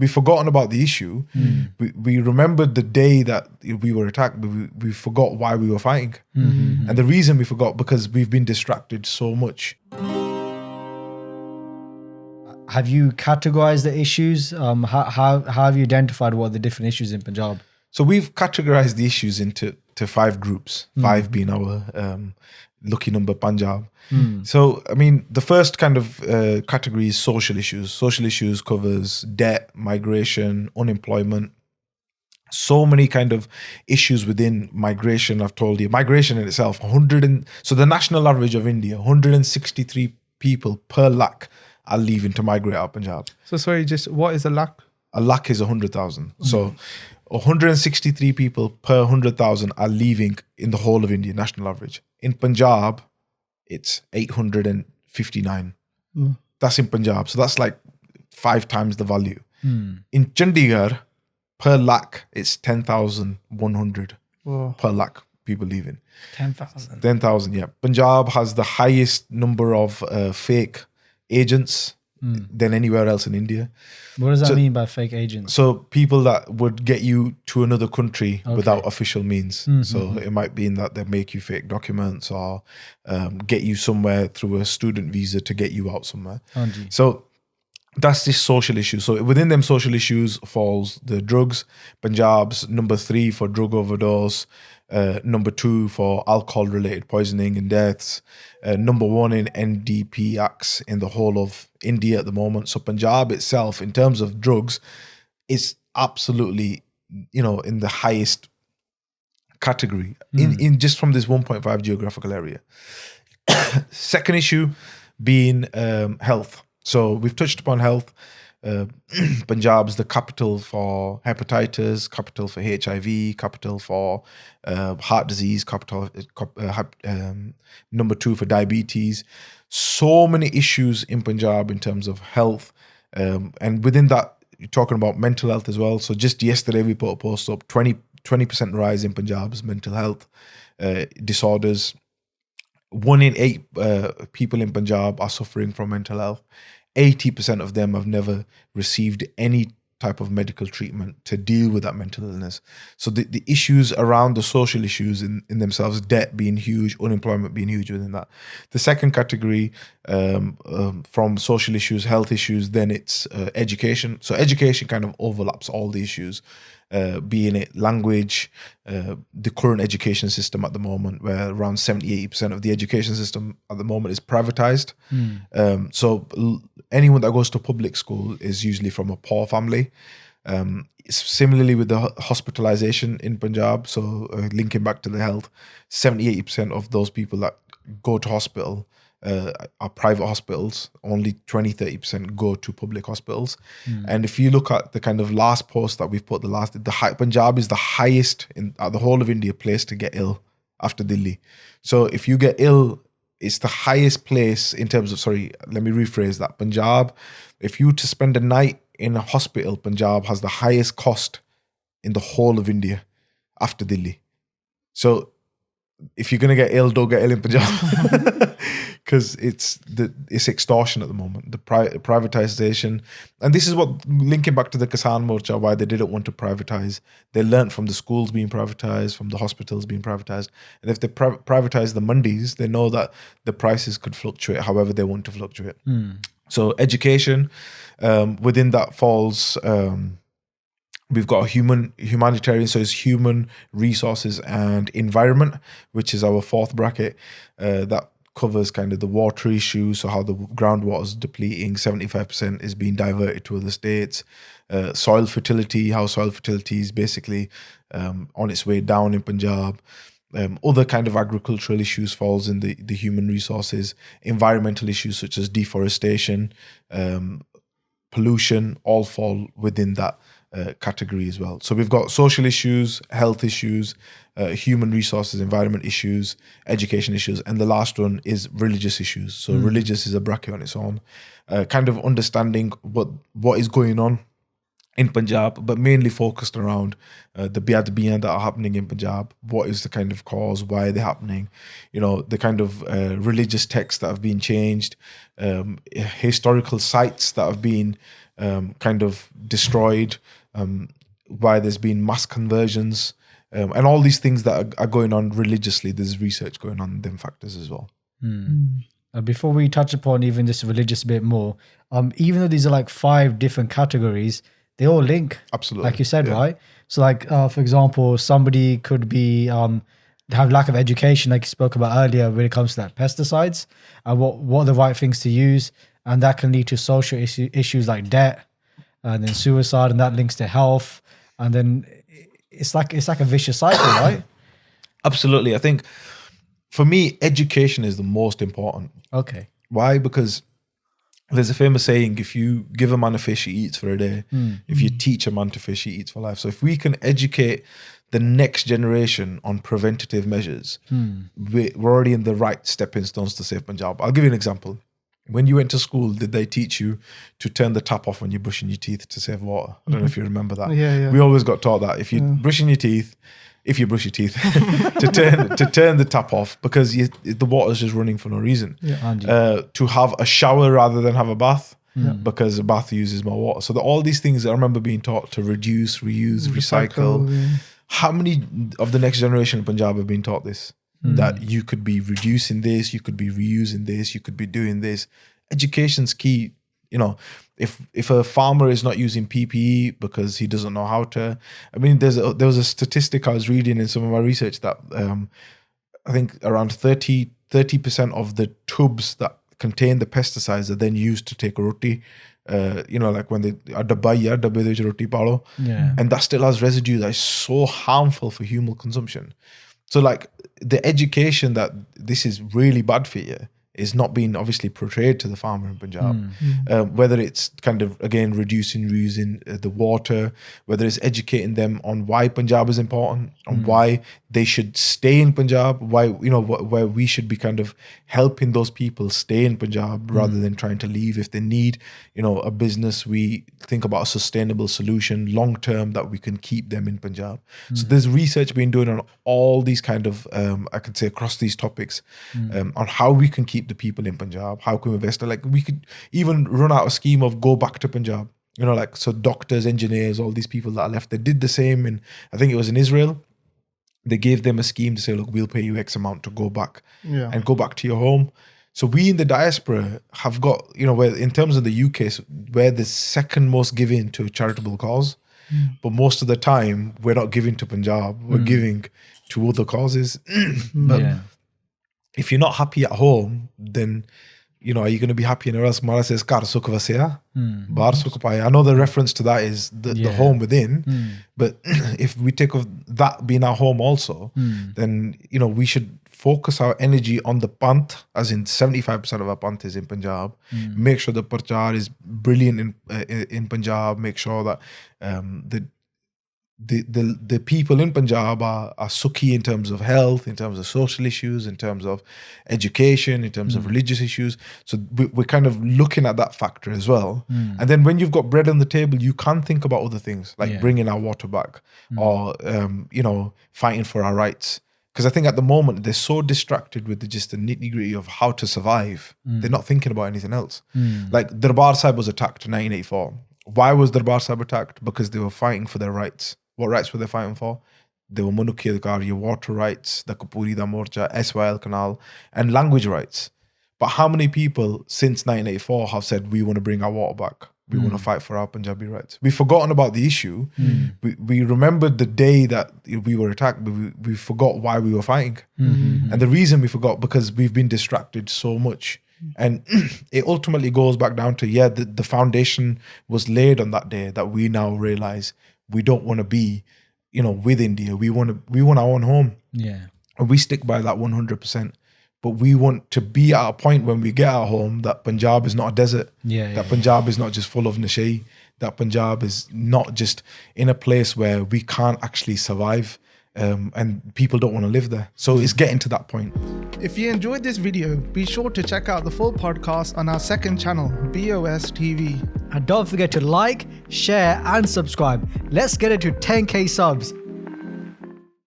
we've forgotten about the issue. We remembered the day that we were attacked, but we forgot why we were fighting. And the reason we forgot, because we've been distracted so much. Have you categorized the issues? How have you identified what are the different issues in Punjab? So we've categorized the issues into 5 groups, 5 being our lucky number, Punjab. So, I mean, the first kind of category is social issues. Social issues covers debt, migration, unemployment, so many kind of issues within migration. I've told you, migration in itself, so the national average of India, 163 people per lakh are leaving to migrate out of Punjab. So sorry, just what is a lakh? A lakh is 100,000. So 163 people per 100,000 are leaving in the whole of India, national average. In Punjab, it's 859. That's in Punjab. So that's like 5 times the value. In Chandigarh, per lakh, it's 10,100 per lakh people leaving. 10,000. 10,000, yeah. Punjab has the highest number of fake agents than anywhere else in India. What does that mean by fake agents? So people that would get you to another country without official means. So it might be in that they make you fake documents or get you somewhere through a student visa to get you out somewhere. So that's this social issue. So within them social issues falls the drugs. Punjab's number 3 for drug overdose, number 2 for alcohol-related poisoning and deaths, number 1 in NDP acts in the whole of India at the moment. So Punjab itself, in terms of drugs, is absolutely, in the highest category in just from this 1.5 geographical area. Second issue being health. So we've touched upon health. Punjab's the capital for hepatitis, capital for HIV, capital for heart disease, number 2 for diabetes. So many issues in Punjab in terms of health. And within that, you're talking about mental health as well. So just yesterday, we put a post up, 20% rise in Punjab's mental health disorders. 1 in 8 people in Punjab are suffering from mental health. 80% of them have never received any type of medical treatment to deal with that mental illness. So the issues around the social issues in themselves, debt being huge, unemployment being huge within that. The second category from social issues, health issues, then it's education. So education kind of overlaps all the issues. Being it language, the current education system at the moment, where around 70-80% of the education system at the moment is privatized. So anyone that goes to public school is usually from a poor family. Similarly with the hospitalization in Punjab, so linking back to the health, 70-80% of those people that go to hospital are private hospitals. Only 20-30% go to public hospitals. And if you look at the kind of last post that we've put, Punjab is the highest in the whole of India place to get ill after Delhi. So if you get ill, it's the highest place in terms of, let me rephrase that. Punjab, if you to spend a night in a hospital, Punjab has the highest cost in the whole of India after Delhi. So if you're going to get ill, don't get ill in Punjab. Because it's extortion at the moment, the privatization. And this is what, linking back to the Kisan Morcha, why they didn't want to privatize. They learned from the schools being privatized, from the hospitals being privatized. And if they privatize the mandis, they know that the prices could fluctuate however they want to fluctuate. So education, within that falls, we've got humanitarian, so it's human resources and environment, which is our 4th bracket. That covers kind of the water issue, so how the groundwater is depleting, 75% is being diverted to other states. Soil fertility, how soil fertility is basically on its way down in Punjab. Other kind of agricultural issues falls in the human resources. Environmental issues such as deforestation, pollution, all fall within that category as well. So we've got social issues, health issues, human resources, environment issues, education issues, and the last one is religious issues. So religious is a bracket on its own. Kind of understanding what is going on in Punjab, but mainly focused around the biadbiyan that are happening in Punjab. What is the kind of cause? Why are they happening? The kind of religious texts that have been changed, historical sites that have been kind of destroyed, why there's been mass conversions, and all these things that are going on religiously. There's research going on them factors as well. Before we touch upon even this religious bit more, even though these are like 5 different categories, they all link. Absolutely. Like you said, right? So like, for example, somebody could be, have lack of education, like you spoke about earlier, when it comes to like pesticides and what are the right things to use. And that can lead to social issues like debt and then suicide, and that links to health. And then it's like a vicious cycle, right? Absolutely. I think for me, education is the most important. Okay. Why? Because there's a famous saying, if you give a man a fish, he eats for a day. If you teach a man to fish, he eats for life. So if we can educate the next generation on preventative measures, we're already in the right stepping stones to save Punjab. I'll give you an example. When you went to school, did they teach you to turn the tap off when you're brushing your teeth to save water? I don't know if you remember that. Yeah. We always got taught that if you're brushing your teeth, if you brush your teeth, to turn the tap off, because the water's just running for no reason. To have a shower rather than have a bath, because a bath uses more water. So all these things I remember being taught to reduce, reuse, recycle. How many of the next generation in Punjab have been taught this? That you could be reducing this, you could be reusing this, you could be doing this. Education's key. You know, if a farmer is not using PPE because he doesn't know how to. I mean, there was a statistic I was reading in some of my research that I think around 30% of the tubs that contain the pesticides are then used to take roti. Like when they dabbe de vich roti palo, and that still has residue that is so harmful for human consumption. So like the education that this is really bad for you is not being obviously portrayed to the farmer in Punjab. Whether it's kind of, again, reducing, reusing the water, whether it's educating them on why Punjab is important, on why they should stay in Punjab, why, where we should be kind of helping those people stay in Punjab rather than trying to leave. If they need, a business, we think about a sustainable solution long-term that we can keep them in Punjab. So there's research being done on all these kind of, I could say across these topics, on how we can keep the people in Punjab, how can we invest. Like we could even run out a scheme of go back to Punjab, so doctors, engineers, all these people that are left, they did the same I think it was in Israel. They gave them a scheme to say, look, we'll pay you X amount to go back and go back to your home. So we in the diaspora have got, where in terms of the UK, we're the second most giving to a charitable cause. But most of the time, we're not giving to Punjab, we're giving to other causes. But if you're not happy at home, then, are you going to be happy anywhere else? Mara says, Kar sukh vasya, bar sukh paya. I know the reference to that is the home within, but if we take of that being our home also, then, we should focus our energy on the Panth, as in 75% of our Panth is in Punjab. Make sure the Parchar is brilliant in Punjab. Make sure that the people in Punjab are Sikhi in terms of health, in terms of social issues, in terms of education, in terms of religious issues. So we're kind of looking at that factor as well. And then when you've got bread on the table, you can think about other things like bringing our water back or, fighting for our rights. Because I think at the moment, they're so distracted with just the nitty-gritty of how to survive. They're not thinking about anything else. Like Darbar Sahib was attacked in 1984. Why was Darbar Sahib attacked? Because they were fighting for their rights. What rights were they fighting for? They were Mukhi Adhikar, your water rights, the Kapuri Da Morcha, SYL Canal, and language rights. But how many people since 1984 have said, we want to bring our water back? We want to fight for our Punjabi rights. We've forgotten about the issue. We remembered the day that we were attacked, but we forgot why we were fighting. And the reason we forgot, because we've been distracted so much. And it ultimately goes back down to, the foundation was laid on that day that we now realize we don't want to be, with India. We want our own home. And we stick by that 100%. But we want to be at a point when we get our home that Punjab is not a desert. That Punjab is not just full of nashe. That Punjab is not just in a place where we can't actually survive. And people don't want to live there. So it's getting to that point. If you enjoyed this video, be sure to check out the full podcast on our second channel, BOS TV. And don't forget to like, share, and subscribe. Let's get it to 10K subs.